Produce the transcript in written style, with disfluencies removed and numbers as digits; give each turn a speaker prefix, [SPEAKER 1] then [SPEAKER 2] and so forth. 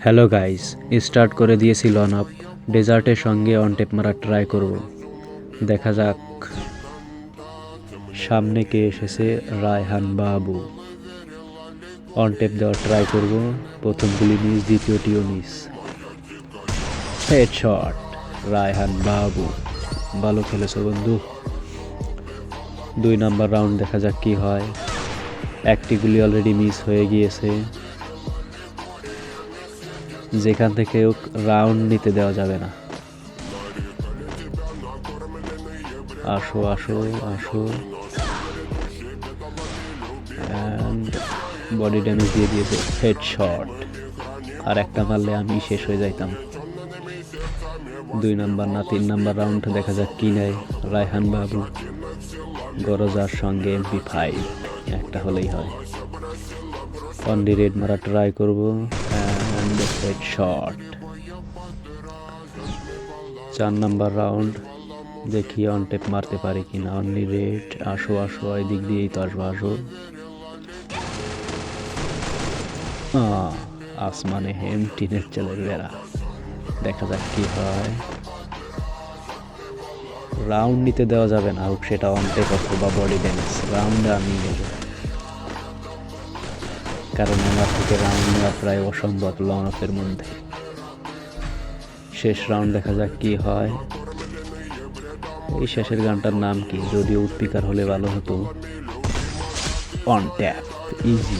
[SPEAKER 1] Hello guys, start করে দিয়েছি loan up. ডেজার্টের সঙ্গে অন টেপ মারা ট্রাই করব, দেখা যাক সামনে কে এসেছে। রায়হান বাবু। অন টেপ দেওয়ার ট্রাই করব। প্রথম গুলি মিস, দ্বিতীয়টিও মিস। হেডশট। রায়হান বাবু, ভালো খেলেছো বন্ধু। 2 নাম্বার রাউন্ড, দেখা যাক কি হয়। একটি গুলি অলরেডি মিস হয়ে গিয়েছে। যেখান থেকে রাউন্ড নিতে দেওয়া যাবে না। আসো আসো আসো। বডি ড্যামেজ দিয়ে দিয়েছে। হেডশট। আর একটা মারলে আমি শেষ হয়ে যাইতাম। 2 নাম্বার না 3 নাম্বার রাউন্ড, দেখা যাক কি নেয় রায়হান বাবু। গরজার সঙ্গে MP5 একটা হলেই হয়। অনলি রেড মারা ট্রাই করবো। হেডশট। 4 নাম্বার রাউন্ড, দেখি অন টেপ মারতে পারি কিনা। Only red. আসো আসো, এই দিক দিয়েই তো আসবো। আসো। আসমানে হেম টিনের চালের বেড়া। দেখা যাক কি হয়। রাউন্ড নিতে দেওয়া যাবে না, হোক সেটা অন টেপ অথবা বডি ড্যামেজ। রাউন্ডে আমি নেব, কারণ আমার থেকে রাউন্ড নেওয়া প্রায় অসম্ভব লং অফের মধ্যে। শেষ রাউন্ড, দেখা যাক কি হয়। এই শেষের গানটার নাম কি? যদিও উৎপিকার হলে ভালো হতো। On tap, easy.